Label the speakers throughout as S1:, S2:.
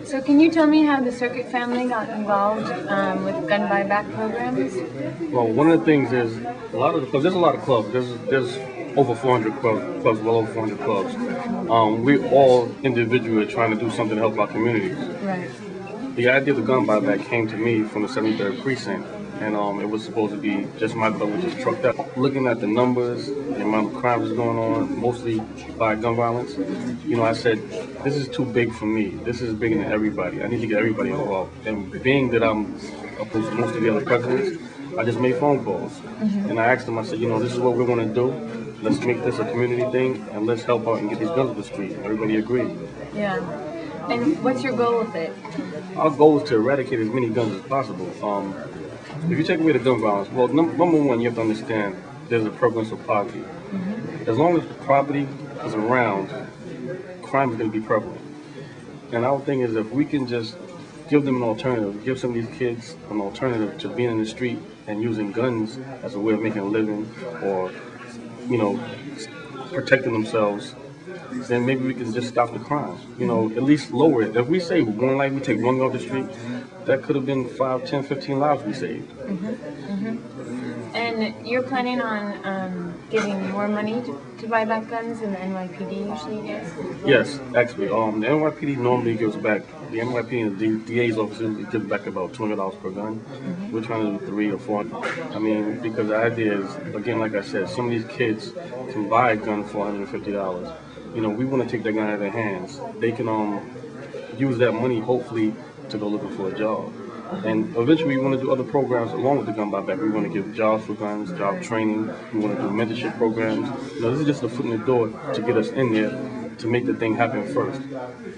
S1: So can you tell me how the Circuit family got involved with gun buyback programs?
S2: Well, one of the things is a lot of the clubs. There's a lot of clubs. There's over 400 clubs, well over 400 clubs. We all individually are trying to do something to help our communities.
S1: Right.
S2: The idea of the gun buyback came to me from the 73rd precinct, and it was supposed to be just my club, which is trucked up. Looking at the numbers, the amount of crimes that's going on, mostly by gun violence, I said, this is too big for me. This is bigger than everybody. I need to get everybody involved. And being that I'm opposed to most of the other presidents, I just made phone calls. And I asked them, I said, this is what we're going to do. Let's make this a community thing, and let's help out and get these guns off the street. Everybody agreed.
S1: Yeah. And what's your goal with it?
S2: Our goal is to eradicate as many guns as possible. If you take away the gun violence, well, number one, you have to understand there's a prevalence of poverty. As long as the poverty is around, crime is going to be prevalent. And our thing is if we can just give them an alternative, give some of these kids an alternative to being in the street and using guns as a way of making a living or, protecting themselves, then maybe we can just stop the crime. At least lower it. If we save one life, we take one off the street, that could have been 5, 10, 15 lives we saved.
S1: And you're planning on giving more money to buy back guns than the NYPD usually does?
S2: Yes, actually. The NYPD normally gives back, the NYPD and the DA's offices give back about $200 per gun. We're trying to do 3 or 4. I mean, because the idea is, again, like I said, some of these kids can buy a gun for $150. We want to take that gun out of their hands. They can use that money, hopefully, to go looking for a job. And eventually we want to do other programs along with the gun buyback. We want to give jobs for guns, job training. We want to do mentorship programs. This is just a foot in the door to get us in there to make the thing happen first.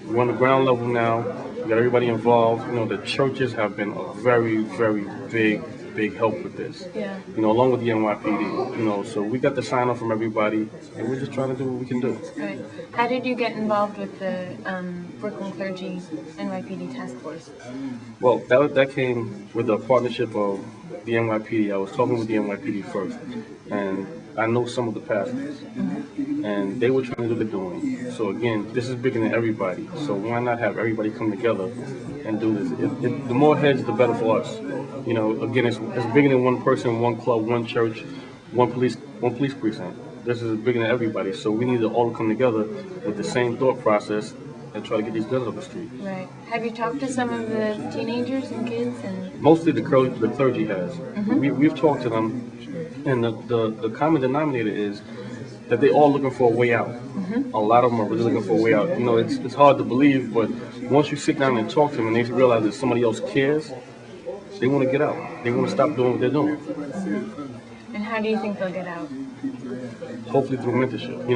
S2: We're on the ground level now. We got everybody involved. The churches have been a very, very big help with this.
S1: Yeah.
S2: Along with the NYPD. So we got the sign off from everybody, and we're just trying to do what we can do.
S1: Right. How did you get involved with the Brooklyn Clergy NYPD task force?
S2: Well, that came with the partnership of the NYPD. I was talking with the NYPD first, and I know some of the pastors, and they were trying to do the doing. So again, this is bigger than everybody. So why not have everybody come together and do this? The more heads, the better for us. Again, it's bigger than one person, one club, one church, one police precinct. This is bigger than everybody. So we need to all come together with the same thought process and try to get these guns off the street.
S1: Right. Have you talked to some of the teenagers and kids? And
S2: mostly the clergy has. We've talked to them, and the common denominator is that they're all looking for a way out. A lot of them are really looking for a way out. It's hard to believe, but once you sit down and talk to them and they realize that somebody else cares, they want to get out. They want to stop doing what they're doing.
S1: And how do you think they'll get out?
S2: Hopefully through mentorship.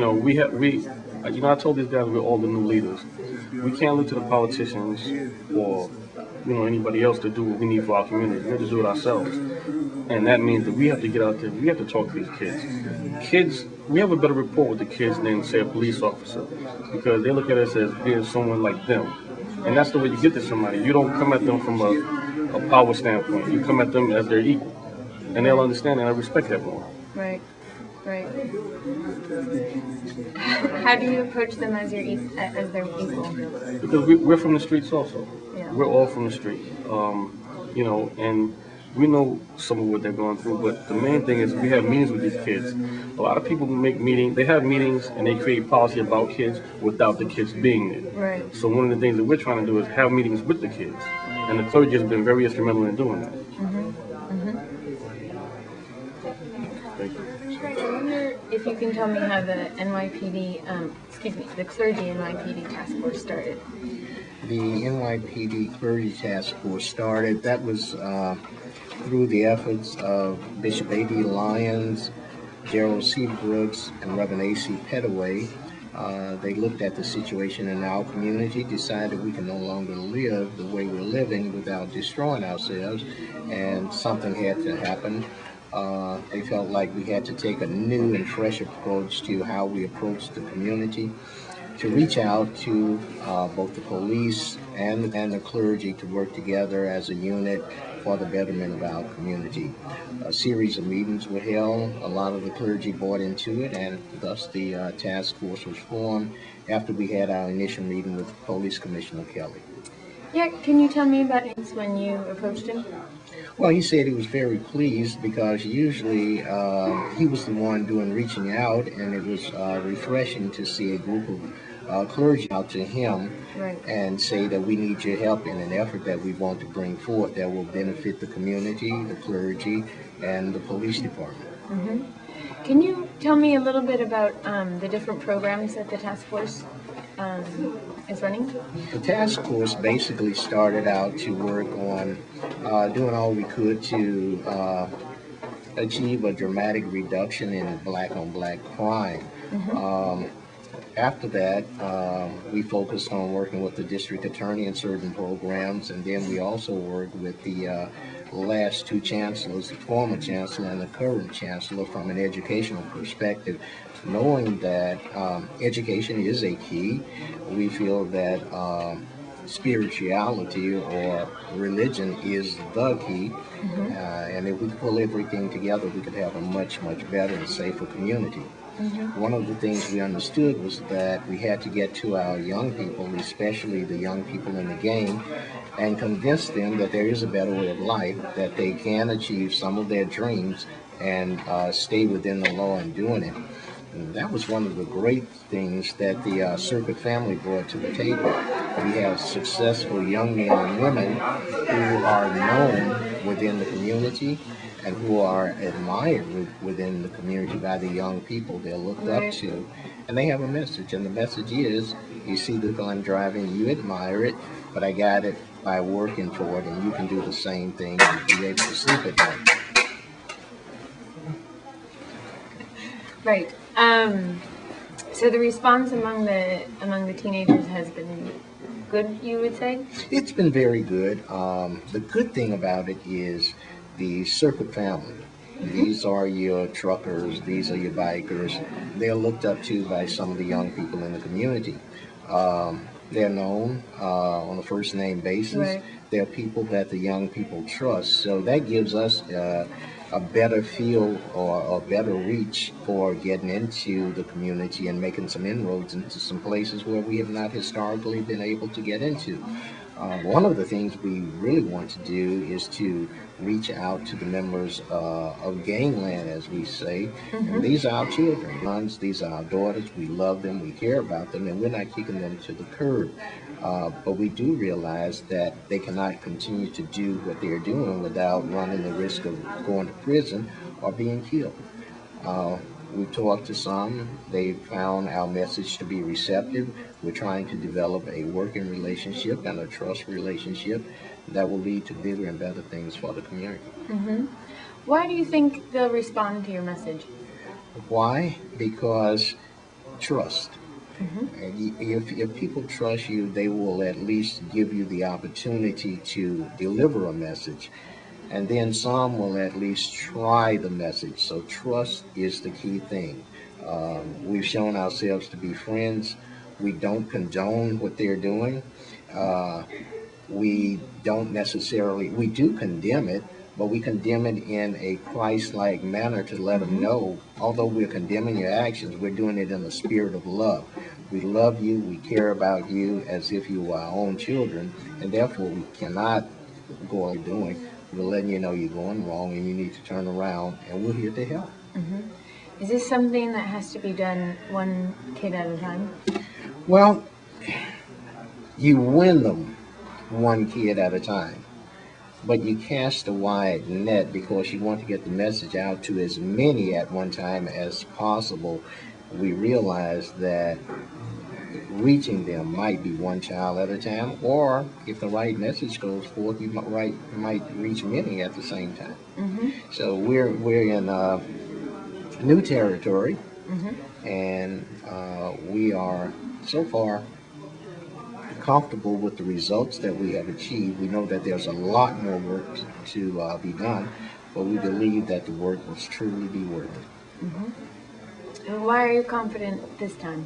S2: I told these guys we're all the new leaders. We can't look to the politicians or anybody else to do what we need for our community. We have to do it ourselves. And that means that we have to get out there. We have to talk to these kids. We have a better rapport with the kids than, say, a police officer, because they look at us as being someone like them. And that's the way you get to somebody. You don't come at them from a power standpoint. You come at them as their equal. And they'll understand and I respect that more.
S1: Right. How do you approach them as their equal?
S2: Because we're from the streets also.
S1: Yeah.
S2: We're all from the street. And we know some of what they're going through, but the main thing is we have meetings with these kids. A lot of people they have meetings and they create policy about kids without the kids being there.
S1: Right.
S2: So one of the things that we're trying to do is have meetings with the kids. And the clergy has been very instrumental in doing that. Thank you.
S1: I wonder if you can tell me how the the clergy NYPD task force started.
S3: The NYPD Clergy Task Force started. That was through the efforts of Bishop A.D. Lyons, Gerald C. Brooks, and Reverend A.C. Pettaway. They looked at the situation in our community, decided we can no longer live the way we're living without destroying ourselves, and something had to happen. They felt like we had to take a new and fresh approach to how we approach the community. to reach out to both the police and the clergy to work together as a unit for the betterment of our community. A series of meetings were held. A lot of the clergy bought into it, and thus the task force was formed after we had our initial meeting with Police Commissioner Kelly.
S1: Yeah, can you tell me about it when you approached him?
S3: Well, he said he was very pleased because usually he was the one doing reaching out, and it was refreshing to see a group of clergy out to him
S1: Right.
S3: and say that we need your help in an effort that we want to bring forth that will benefit the community, the clergy, and the police department.
S1: Mm-hmm. Can you tell me a little bit about the different programs that the task force is running?
S3: The task force basically started out to work on doing all we could to achieve a dramatic reduction in black-on-black crime. After that, we focused on working with the district attorney in certain programs, and then we also worked with the last two chancellors, the former chancellor and the current chancellor, from an educational perspective, knowing that education is a key. We feel that spirituality or religion is the key, and if we pull everything together, we could have a much, much better and safer community. One of the things we understood was that we had to get to our young people, especially the young people in the game, and convince them that there is a better way of life, that they can achieve some of their dreams and stay within the law in doing it. And that was one of the great things that the Circuit family brought to the table. We have successful young men and women who are known within the community and who are admired within the community by the young people they're looked up to. And they have a message, and the message is, you see the car I'm driving, you admire it, but I got it by working for it, and you can do the same thing and be able to sleep at night.
S1: Right. So the response among the teenagers has been good, you would say?
S3: It's been very good. The good thing about it is the Circuit family. These are your truckers, these are your bikers. They're looked up to by some of the young people in the community. They're known on a first name basis.
S1: Right.
S3: They're people that the young people trust. So that gives us a better feel or a better reach for getting into the community and making some inroads into some places where we have not historically been able to get into. One of the things we really want to do is to reach out to the members of gangland, as we say. And these are our children. These are our daughters. We love them. We care about them. And we're not kicking them to the curb. But we do realize that they cannot continue to do what they're doing without running the risk of going to prison or being killed. We've talked to some. They found our message to be receptive. We're trying to develop a working relationship and a trust relationship that will lead to bigger and better things for the community.
S1: Why do you think they'll respond to your message?
S3: Why? Because trust. If people trust you, they will at least give you the opportunity to deliver a message. And then some will at least try the message. So trust is the key thing. We've shown ourselves to be friends. We don't condone what they're doing. We do condemn it, but we condemn it in a Christ-like manner to let them know, although we're condemning your actions, we're doing it in the spirit of love. We love you, we care about you as if you were our own children, and therefore we cannot go on doing. We're letting you know you're going wrong and you need to turn around, and we're here to help.
S1: Is this something that has to be done one kid at a time?
S3: Well, you win them one kid at a time, but you cast a wide net because you want to get the message out to as many at one time as possible. We realize that reaching them might be one child at a time, or if the right message goes forth, you might reach many at the same time. So we're in new territory, and we are so far comfortable with the results that we have achieved. We know that there's a lot more work to be done, but we believe that the work will truly be worth it.
S1: And why are you confident this time?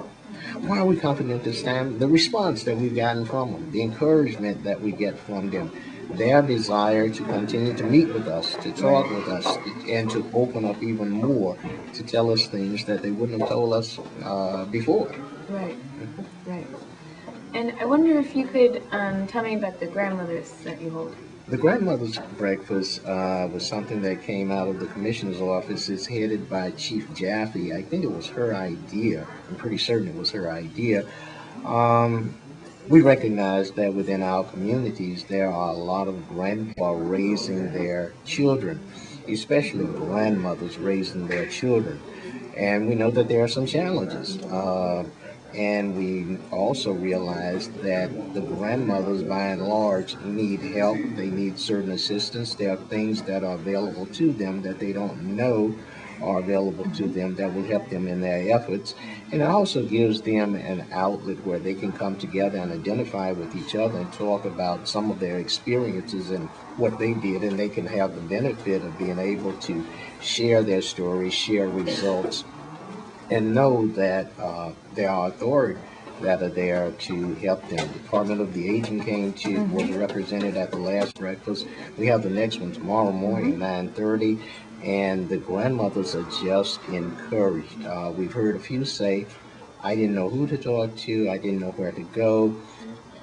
S3: Why are we confident this time? The response that we've gotten from them, the encouragement that we get from them, their desire to continue to meet with us, to talk with us, and to open up even more, to tell us things that they wouldn't have told us before.
S1: Right, right. And I wonder if you could tell me about the grandmothers that you hold.
S3: The grandmother's breakfast was something that came out of the commissioner's office. It's headed by Chief Jaffe. I think it was her idea. I'm pretty certain it was her idea. Um, we recognize that within our communities there are a lot of grandpa raising their children, especially grandmothers raising their children. And we know that there are some challenges. And we also realize that the grandmothers, by and large, need help. They need certain assistance. There are things that are available to them that they don't know are available to them that will help them in their efforts. And it also gives them an outlet where they can come together and identify with each other and talk about some of their experiences and what they did. And they can have the benefit of being able to share their stories, share results, and know that there are authorities that are there to help them. The Department of the Aging came to, was represented at the last breakfast. We have the next one tomorrow morning at 9:30, and the grandmothers are just encouraged. We've heard a few say, I didn't know who to talk to, I didn't know where to go.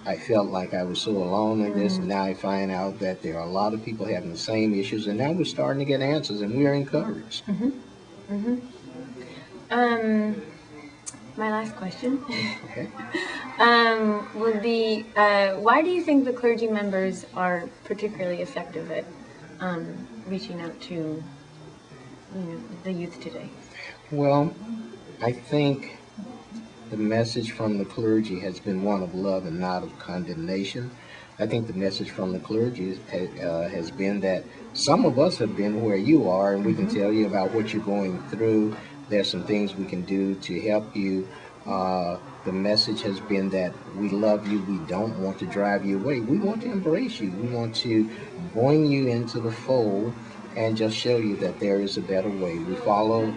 S3: I felt like I was so alone in this. Now I find out that there are a lot of people having the same issues, and now we're starting to get answers, and we are encouraged.
S1: My last question
S3: Okay.
S1: would be, why do you think the clergy members are particularly effective at reaching out to the youth today?
S3: Well, I think the message from the clergy has been one of love and not of condemnation. I think the message from the clergy has been that some of us have been where you are, and we can tell you about what you're going through. There's some things we can do to help you. The message has been that we love you. We don't want to drive you away. We want to embrace you. We want to bring you into the fold and just show you that there is a better way. We follow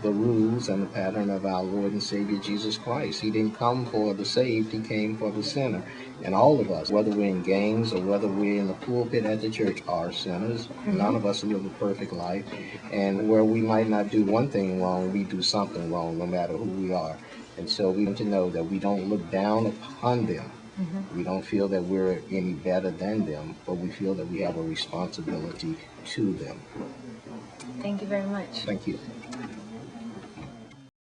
S3: the rules and the pattern of our Lord and Savior Jesus Christ. He didn't come for the saved, he came for the sinner. And all of us, whether we're in gangs or whether we're in the pulpit at the church, are sinners. None of us live a perfect life. And where we might not do one thing wrong, we do something wrong, no matter who we are. And so we want to know that we don't look down upon them. We don't feel that we're any better than them, but we feel that we have a responsibility to them.
S1: Thank you very much.
S3: Thank you.